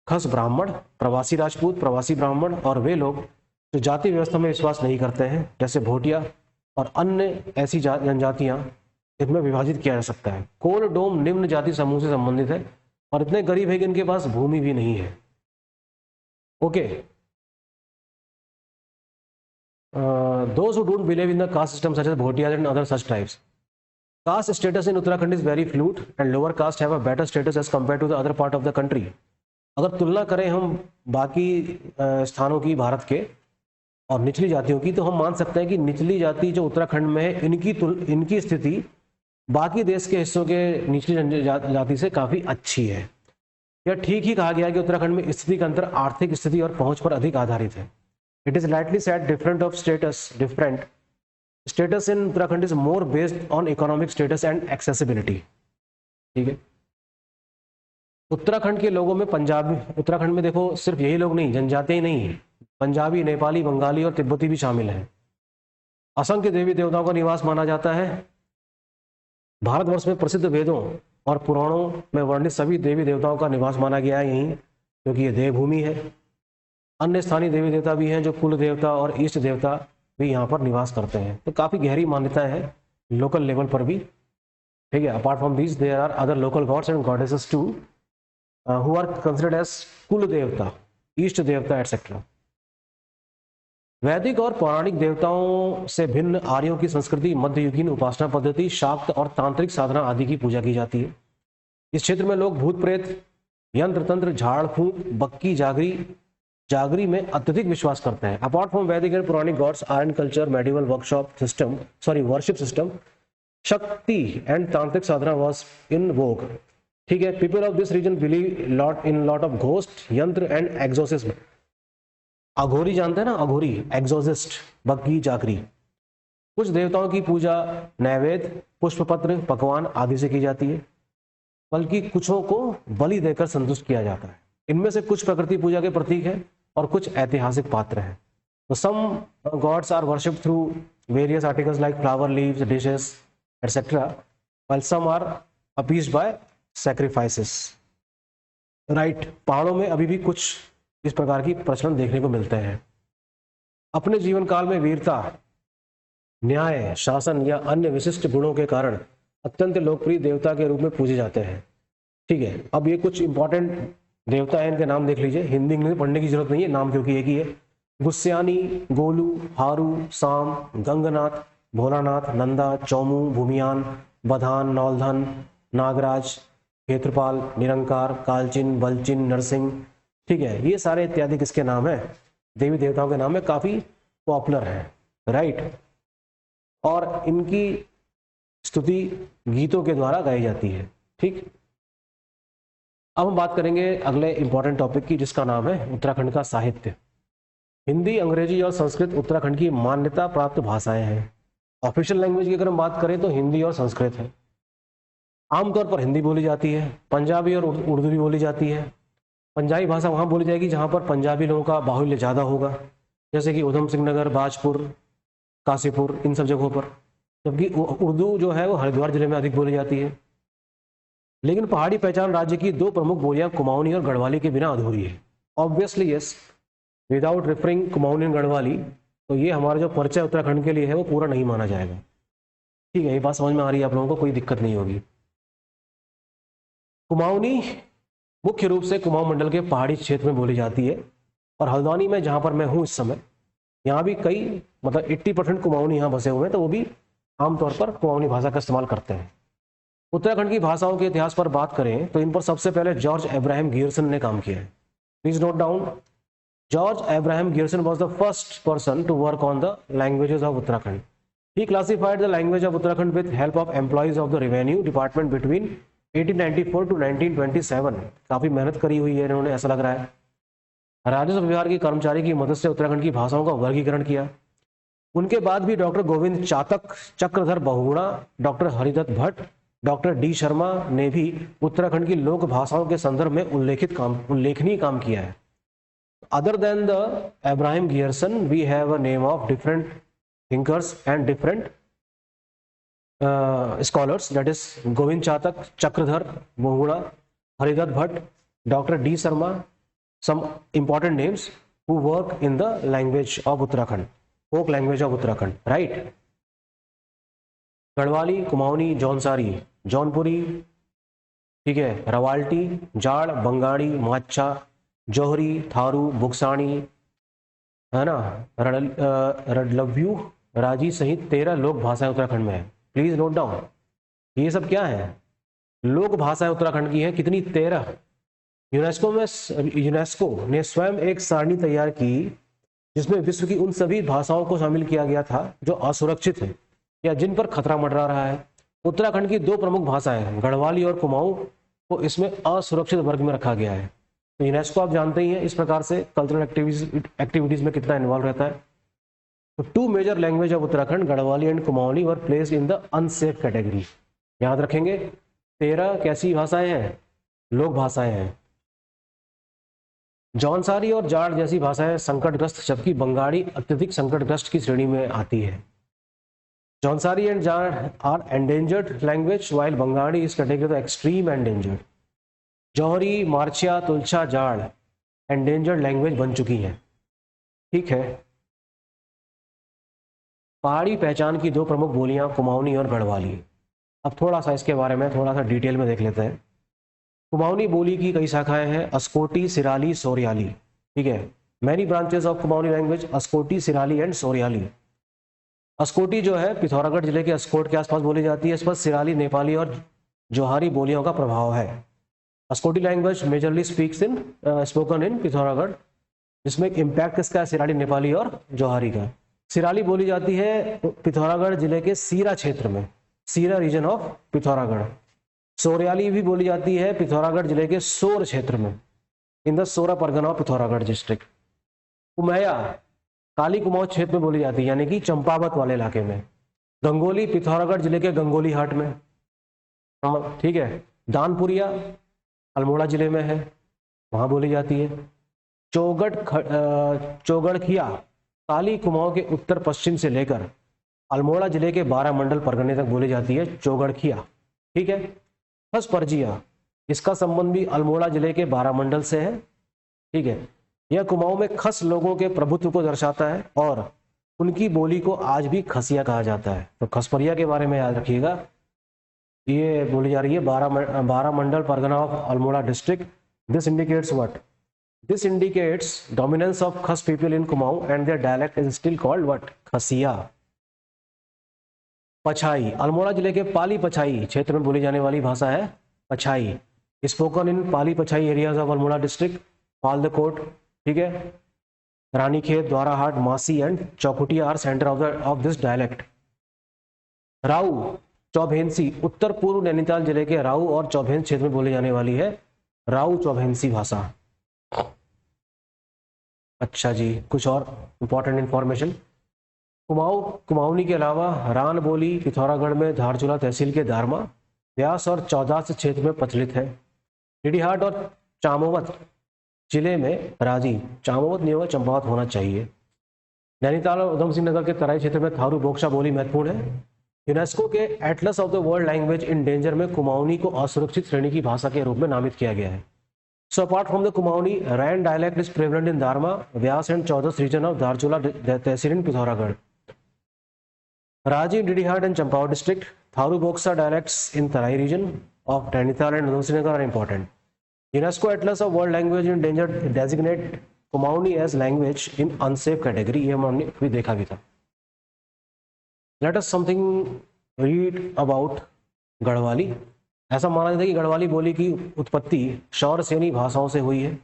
खस ब्राह्मण, प्रवासी राजपूत, प्रवासी ब्राह्मण और वे लोग जो जाति व्यवस्था में विश्वास नहीं करते हैं जैसे भोटिया और अन्य ऐसी जनजातियां, इनमें विभाजित किया जा सकता है। कोल, डोम निम्न जाति समूह से संबंधित है और इतने गरीब है कि इनके पास भूमि भी नहीं है। Okay, those who don't believe in the caste system such as Bhotias and other such tribes. Caste status in Uttarakhand is very fluid and lower caste have a better status as compared to the other part of the country. अगर तुलना करें हम बाकी स्थानों की भारत के और निचली जातियों की, तो हम मान सकते हैं कि निचली जाति जो उत्तराखंड में है इनकी स्थिति बाकी देश के हिस्सों के निचली जाति से काफी अच्छी है। यह ठीक ही कहा गया कि उत्तराखंड में स्थिति का अंतर आर्थिक स्थिति और पहुंच पर अधिक आधारित है। It is lightly said different status in Uttarakhand is more based on economic status and accessibility. ठीक है, उत्तराखंड के लोगों में पंजाबी, उत्तराखंड में देखो सिर्फ यही लोग नहीं, जनजातियां ही नहीं, पंजाबी, नेपाली, बंगाली और तिब्बती भी शामिल हैं। असंख्य देवी देवताओं का निवास माना जाता है। भारतवर्ष में प्रसिद्ध वेदों और पुराणों में वर्णित सभी देवी देवताओं का निवास माना गया है यहीं, क्योंकि ये देवभूमि है। अन्य स्थानीय देवी देवता भी हैं जो कुल देवता और इष्ट देवता भी यहाँ पर निवास करते हैं। तो काफी गहरी मान्यताएं हैं लोकल लेवल पर भी, ठीक है। Apart from this there are other local gods and goddesses to who are considered as kul devta, इष्ट देवता एटसेट्रा। वैदिक और पौराणिक देवताओं से भिन्न आर्यों की संस्कृति, मध्ययुगीन उपासना पद्धति, शाक्त और तांत्रिक साधना आदि की पूजा की जाती है। इस क्षेत्र में लोग भूत प्रेत, यंत्र तंत्र, झाड़ फूंक, बक्की, जागरी में अत्यधिक विश्वास करते हैं। Apart from Vedic and Puranic gods, Aryan culture, medieval worship system, Shakti and tantric sadhana was in vogue. ठीक है, people of this region believe lot of ghost, yantra and exorcism. Aghori जानते हैं ना, अघोरी, एक्सोसिस्ट, बग्गी, जागरी। कुछ देवताओं की पूजा नैवेद्य, पुष्पपत्र, पकवान आदि से की जाती है, बल्कि कुछों को बलि देकर संतुष्ट किया जाता है। इनमें से कुछ प्रकृति पूजा के प्रतीक हैं और कुछ ऐतिहासिक पात्र हैं। तो some gods are worshipped through various articles like flower, leaves, dishes etcetera, while some are appeased by sacrifices. Right, पहाड़ों में अभी भी कुछ इस प्रकार की प्रचलन देखने को मिलते हैं। अपने जीवन काल में वीरता, न्याय, शासन या अन्य विशिष्ट गुणों के कारण अत्यंत लोकप्रिय देवता के रूप में पूजे जाते हैं। ठीक है, अब ये कुछ इंपॉर्टेंट देवता है, इनके नाम देख लीजिए। हिंदी इंग्लिश में पढ़ने की जरूरत नहीं है, नाम क्योंकि एक ही है। गुस्यानी, गोलू, हारू, साम, गंगनाथ, भोलानाथ, नंदा, चौमू, भूमियान, बधान, नौलधन, नागराज, क्षेत्रपाल, निरंकार, कालचिन, बलचिन, नरसिंह। ठीक है, ये सारे इत्यादि किसके नाम है? देवी देवताओं के नाम है, काफी पॉपुलर है। राइट, और इनकी स्तुति गीतों के द्वारा गाई जाती है। ठीक, अब हम बात करेंगे अगले इंपॉर्टेंट टॉपिक की, जिसका नाम है उत्तराखंड का साहित्य। हिंदी, अंग्रेजी और संस्कृत उत्तराखंड की मान्यता प्राप्त भाषाएं हैं। ऑफिशियल लैंग्वेज की अगर हम बात करें तो हिंदी और संस्कृत है। आमतौर पर हिंदी बोली जाती है, पंजाबी और उर्दू भी बोली जाती है। पंजाबी भाषा वहाँ बोली जाएगी जहाँ पर पंजाबी लोगों का बाहुल्य ज़्यादा होगा, जैसे कि उधम सिंह नगर, बाजपुर, काशीपुर, इन सब जगहों पर। जबकि उर्दू जो है वो हरिद्वार जिले में अधिक बोली जाती है। लेकिन पहाड़ी पहचान राज्य की दो प्रमुख बोलियां कुमाऊनी और गढ़वाली के बिना अधूरी है। Obviously yes, without referring Kumaoni और गढ़वाली, तो ये हमारा जो परिचय उत्तराखंड के लिए है वो पूरा नहीं माना जाएगा। ठीक है, ये बात समझ में आ रही है आप लोगों को, कोई दिक्कत नहीं होगी। कुमाऊनी मुख्य रूप से कुमाऊं मंडल के पहाड़ी क्षेत्र में बोली जाती है, और हल्द्वानी में जहाँ पर मैं हूँ इस समय, यहाँ भी कई मतलब 80% कुमाऊनी यहाँ बसे हुए हैं, तो वो भी आमतौर पर कुमाऊनी भाषा का इस्तेमाल करते हैं। उत्तराखंड की भाषाओं के इतिहास पर बात करें तो इन पर सबसे पहले जॉर्ज अब्राहम गियर्सन ने काम किया है। Please note down, George Abraham Gierson was the first person to work on the languages of Uttarakhand. He classified the language of Uttarakhand with help of employees of the revenue department between 1894 to 1927. काफी मेहनत करी हुई है इन्होंने, ऐसा लग रहा है। राजस्व विभाग के कर्मचारी की मदद से उत्तराखंड की भाषाओं का वर्गीकरण किया। उनके बाद भी doctor Govind Chatak, Chakradhar Bahuguna, doctor Haridatt Bhatt, doctor D Sharma ने भी उत्तराखंड की लोक भाषाओं के संदर्भ में उल्लेखनीय काम किया है। Other than the Abraham Grierson we have a name of different thinkers and different scholars, that is Govind Chatak, Chakradhar Bahuguna, Haridatt Bhatt, doctor D Sharma, some important names who work in the language of Uttarakhand, folk language of Uttarakhand, right? Garhwali, Kumaoni, Jaunsari, Jaunpuri, ठीक है, रवाल्टी, जाड़, बंगाड़ी, माच्छा, जौहरी, थारू, बुक्सानी, है ना, रडलव्यू, राजी सहित 13 लोक भाषाएं उत्तराखंड में है। प्लीज नोट डाउन, ये सब क्या है? लोक भाषाएं उत्तराखंड की है। कितनी? 13। यूनेस्को ने स्वयं एक सारणी तैयार की जिसमें विश्व की उन सभी भाषाओं को शामिल किया गया था जो असुरक्षित है या जिन पर खतरा मंडरा रहा है। उत्तराखंड की दो प्रमुख भाषाएं गढ़वाली और कुमाऊं को इसमें असुरक्षित वर्ग में रखा गया है। तो यूनेस्को आप जानते ही हैं इस प्रकार से कल्चरल एक्टिविटीज में कितना इन्वॉल्व रहता है। तो 2 major language of Uttarakhand, Garhwali and Kumaoni, were placed in the unsafe category. याद रखेंगे, 13 कैसी भाषाएं हैं? लोक भाषाएं हैं। जौनसारी और जाट जैसी भाषाएं संकटग्रस्त, जबकि बंगाली अत्यधिक संकटग्रस्त की श्रेणी में आती है। Jaunsari and Jat are endangered language while Bengali is category the extreme endangered. Johari, Marchiya, Tulchha, Jad endangered language बन चुकी हैं। ठीक है, पहाड़ी पहचान की दो प्रमुख बोलियां कुमाऊनी और गढ़वाली। अब थोड़ा सा इसके बारे में थोड़ा सा डिटेल में देख लेते हैं। कुमाऊनी बोली की कई शाखाएं हैं, अस्कोटी, सिराली, सोरियाली। ठीक है, many branches of Kumaoni language, Askoti, Sirali and Soriyali. Askoti जो है पिथौरागढ़ जिले के अस्कोट के आसपास बोली जाती है। इस पर सिराली, नेपाली और जोहारी बोलियों का प्रभाव है। Askoti language majorly spoken in Pithoragarh, जिसमें इम्पैक्ट किसका है? सिराली, नेपाली और जोहारी का। सिराली बोली जाती है पिथौरागढ़ जिले के सीरा क्षेत्र में, सीरा रीजन ऑफ पिथौरागढ़। सोरियाली भी बोली जाती है पिथौरागढ़ जिले के सोर क्षेत्र में, in the Sora pargana of Pithoragarh district. Kumaiya Kali Kumaon क्षेत्र में बोली जाती है, यानी कि चंपावत वाले इलाके में। गंगोली पिथौरागढ़ जिले के गंगोली हाट में। ठीक है, दानपुरिया अल्मोड़ा जिले में है, वहां बोली जाती है। चौगड़खिया काली कुमाऊं के उत्तर पश्चिम से लेकर अल्मोड़ा जिले के 12 मंडल परगने तक बोली जाती है चौगड़खिया। ठीक है, हसपरजिया इसका संबंध भी अल्मोड़ा जिले के बारामंडल से है। ठीक है, यह कुमाऊं में खस लोगों के प्रभुत्व को दर्शाता है और उनकी बोली को आज भी खसिया कहा जाता है। तो खसपरिया के बारे में याद रखिएगा, ये बोली जा रही है Baramandal pargana of Almora district. This indicates what? This indicates dominance of Khas people in Kumaon and their dialect is still called what? Khasiya. Pachhai, Almora जिले के पाली पछाई क्षेत्र में बोली जाने वाली भाषा है Pachhai. Spoken in Pali Pachhai areas of Almora district, Paldakot, ठीक है, Ranikhet, Dwarahat, Masi and Chaukhutiya are center of this dialect. Rau Chaubhainsi, उत्तर पूर्व नैनीताल जिले के राऊ और चौभेंस क्षेत्र में बोली जाने वाली है राऊ चौभेंसी भाषा। अच्छा जी, कुछ और इंपॉर्टेंट इंफॉर्मेशन। कुमाऊनी के अलावा रान बोली पिथौरागढ़ में धारचूला तहसील के दारमा, व्यास और चौदास क्षेत्र में प्रचलित है। डीडीहाट और चामोवत जिले में राजी, चामोवत नहीं होगा चंपावत होना चाहिए। नैनीताल और उधम सिंह नगर के तराई क्षेत्र में थारू बोक्सा बोली महत्वपूर्ण है। यूनेस्को के Atlas of the world language in danger में कुमाऊनी को असुरक्षित श्रेणी की भाषा के रूप में नामित किया गया है। So apart from the Kumaoni, Rain dialect is prevalent in Darma, Vyas and Chaudas region of Dharchula tehsil in Pithoragarh. Raji, Didihat and Champawat district, Tharu Boksa dialects in Terai region of Nainital and Udham Singh Nagar are important. UNESCO atlas of world language in danger designate Kumaoni as language in unsafe category, ये हमने भी देखा भी था। Let us something read about Garhwali. ऐसा माना जाता है कि गढ़वाली बोली की उत्पत्ति शौरसेनी भाषाओं से हुई है।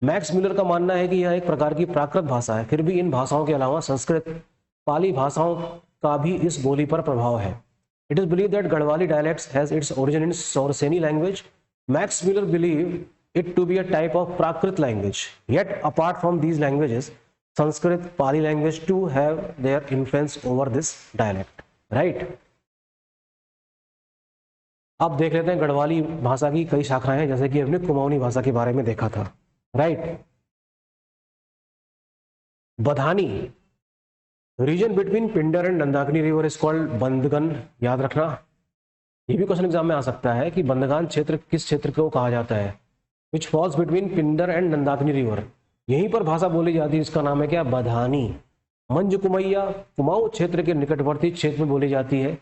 मैक्स मिलर का मानना है कि यह एक प्रकार की प्राकृत भाषा है, फिर भी इन भाषाओं के अलावा संस्कृत, पाली भाषाओं का भी इस बोली पर प्रभाव है। It is believe that Garhwali dialects has its origin in Shauraseni language. Max Miller believe it to be a type of Prakrit language. Yet apart from these languages, Sanskrit, Pali language too have their influence over this dialect. Right? अब देख लेते हैं गढ़वाली भाषा की कई शाखाएं हैं, जैसे कि हमने कुमाऊनी भाषा के बारे में देखा था। Right? Badhani, region between Pindar and Nandakini river is called Bandgan. याद रखना, ये भी क्वेश्चन एग्जाम में आ सकता है कि बंदगान क्षेत्र किस क्षेत्र को कहा जाता है। Which falls between Pindar and Nandakini river, यहीं पर भाषा बोली जाती है, इसका नाम है क्या? बधानी। मंज कुमैया कुमाऊं क्षेत्र के निकटवर्ती क्षेत्र में बोली जाती है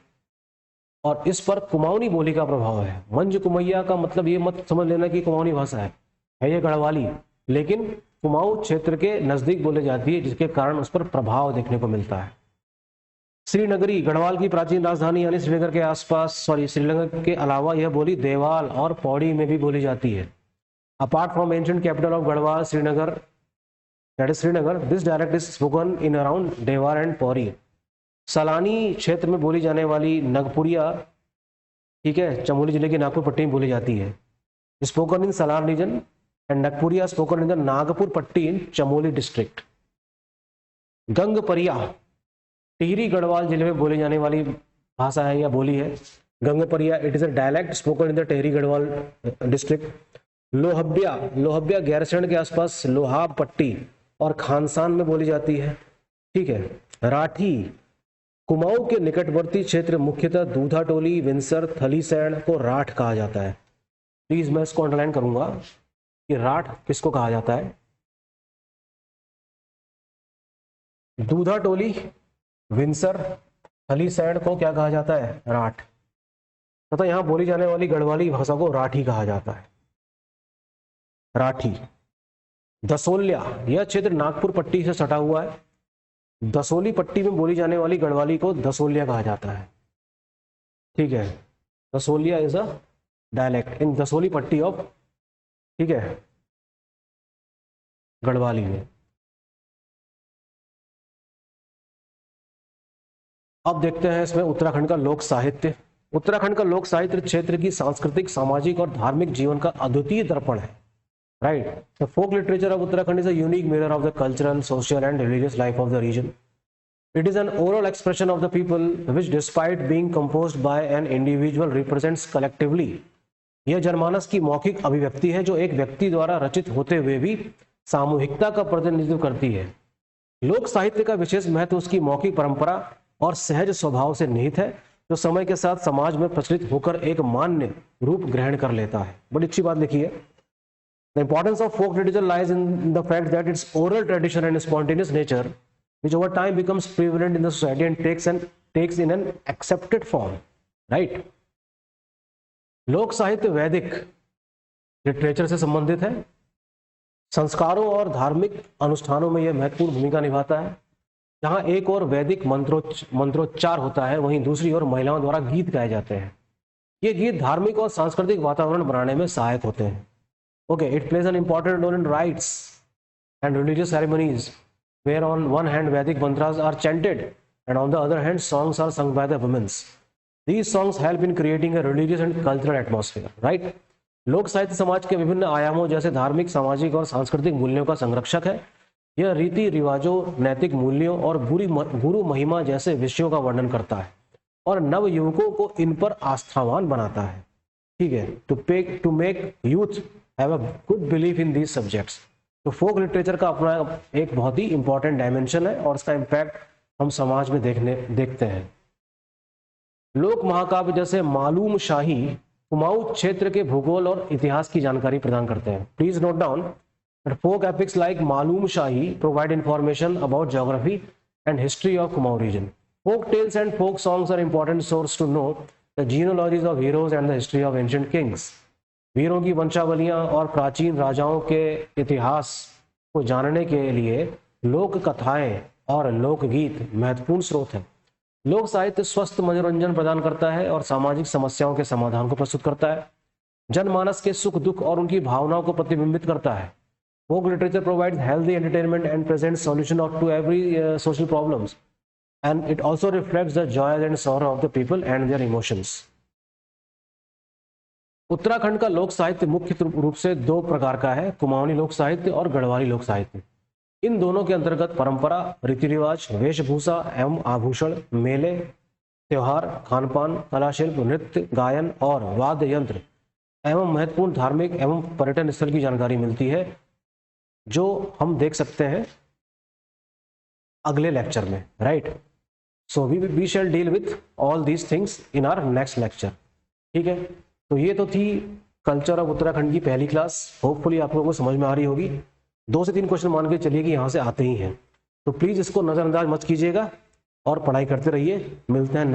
और इस पर कुमाऊनी बोली का प्रभाव है। मंज कुमैया का मतलब ये मत समझ लेना कि कुमाऊनी भाषा है ये गढ़वाली, लेकिन कुमाऊं क्षेत्र के नजदीक बोली जाती है, जिसके कारण उस पर प्रभाव देखने को मिलता है। श्रीनगरी, गढ़वाल की प्राचीन राजधानी यानी श्रीनगर के आसपास, श्रीनगर के अलावा यह बोली देवाल और पौड़ी में भी बोली जाती है। Apart from ancient capital of Garhwal, Srinagar, that is Srinagar, this dialect is spoken in around Dewar and Pauri. सलानी क्षेत्र में बोली जाने वाली नगपुरिया, ठीक है, चमोली जिले की नागपुर पट्टी में बोली जाती है। Spoken in Salar region and Nagpuriya spoken in the Nagpur Patti in Chamoli district. Gangpariya, Tehri Garhwal जिले में बोली जाने वाली भाषा है या बोली है। Gangpariya, it is a dialect spoken in the Tehri Garhwal district. Lohbya Gairsain के आसपास लोहाब पट्टी और खानसान में बोली जाती है। ठीक है। राठी, कुमाऊं के निकटवर्ती क्षेत्र मुख्यतः दूधा टोली, विंसर, थलीसैंण को राठ कहा जाता है। प्लीज मैं इसको अंडरलाइन करूंगा कि राठ किसको कहा जाता है। दूधा टोली, विंसर, थलीसैंण को क्या कहा जाता है? राठ। तथा यहां बोली जाने वाली गढ़वाली भाषा को राठी कहा जाता है। राठी। दसोलिया, यह क्षेत्र नागपुर पट्टी से सटा हुआ है। दसोली पट्टी में बोली जाने वाली गढ़वाली को दसोलिया कहा जाता है। ठीक है, दसोलिया इज अ डायलेक्ट इन दसोली पट्टी ऑफ, ठीक है, गढ़वाली में। अब देखते हैं इसमें उत्तराखंड का लोक साहित्य। उत्तराखंड का लोक साहित्य क्षेत्र की सांस्कृतिक, सामाजिक और धार्मिक जीवन का अद्वितीय दर्पण है। Right. The folk literature of Uttarakhand is a unique mirror of the cultural, social and religious life of the region. It is an oral expression of the people which despite being composed by an individual represents collectively. यह जनमानस की मौखिक अभिव्यक्ति है जो एक व्यक्ति द्वारा रचित होते हुए भी सामूहिकता का प्रतिनिधित्व करती है। लोक साहित्य का विशेष महत्व उसकी मौखिक परंपरा और सहज स्वभाव से निहित है। जो समय के साथ समाज में प्रचलित होकर एक मान्य रूप ग्रहण कर लेता है। बड़ी अच्छी बात लिखी है। The importance of folk literature lies in the fact that its oral tradition and spontaneous nature, which over time becomes prevalent in the society and takes in an accepted form, right? लोक साहित्य वैदिक लिटरेचर से संबंधित है। संस्कारों और धार्मिक अनुष्ठानों में यह महत्वपूर्ण भूमिका निभाता है। जहां एक और वैदिक मंत्रोच्चार होता है, वहीं दूसरी ओर महिलाओं द्वारा गीत गाए जाते हैं। ये गीत धार्मिक और सांस्कृतिक वातावरण बनाने में सहायक होते हैं। Okay, it plays an important role in rites and religious ceremonies, where on one hand Vedic mantras are chanted and on the other hand songs are sung by the women. These songs help in creating a religious and cultural atmosphere, right? लोक साहित्य समाज के विभिन्न आयामों जैसे धार्मिक, सामाजिक और सांस्कृतिक मूल्यों का संरक्षक है। यह रीति रिवाजों, नैतिक मूल्यों और गुरु महिमा जैसे विषयों का वर्णन करता है और नव युवकों को इन पर आस्थावान बनाता है। ठीक है, to make youth have a good belief in these subjects. तो फोक लिटरेचर का अपना एक बहुत ही इंपॉर्टेंट डायमेंशन है और इसका इम्पैक्ट हम समाज में देखते हैं। लोक महाकाव्य जैसे मालूम शाही कुमाऊं क्षेत्र के भूगोल और इतिहास की जानकारी प्रदान करते हैं। Please note down that folk epics like Malu Shahi provide information about geography and history of Kumaon region. Folk tales and folk songs are important source to know the genealogies of heroes and the history of ancient kings. वीरों की वंशावलियां और प्राचीन राजाओं के इतिहास को जानने के लिए लोक कथाएं और लोकगीत महत्वपूर्ण स्रोत हैं। लोक साहित्य स्वस्थ मनोरंजन प्रदान करता है और सामाजिक समस्याओं के समाधान को प्रस्तुत करता है। जनमानस के सुख दुख और उनकी भावनाओं को प्रतिबिंबित करता है। Folk literature provides healthy entertainment and presents solution of to every social problems and it also reflects the joy and sorrow of the people and their emotions. Uttarakhand का लोक साहित्य मुख्य रूप से दो प्रकार का है, कुमाऊनी लोक साहित्य और गढ़वाली लोक साहित्य। इन दोनों के अंतर्गत परंपरा, रीति रिवाज, वेशभूषा एवं आभूषण, मेले, त्योहार, खानपान, कलाशिल्प, नृत्य, गायन और वाद्य यंत्र एवं महत्वपूर्ण धार्मिक एवं पर्यटन स्थल की जानकारी मिलती है, जो हम देख सकते हैं अगले लेक्चर में, right? So we shall deal with all these things in our next lecture. ठीक है, तो ये तो थी कल्चर ऑफ उत्तराखंड की पहली क्लास। होपफुली आप लोगों को समझ में आ रही होगी। 2 से 3 क्वेश्चन मान के चलिए कि यहाँ से आते ही हैं, तो प्लीज इसको नजरअंदाज मत कीजिएगा और पढ़ाई करते रहिए। मिलते हैं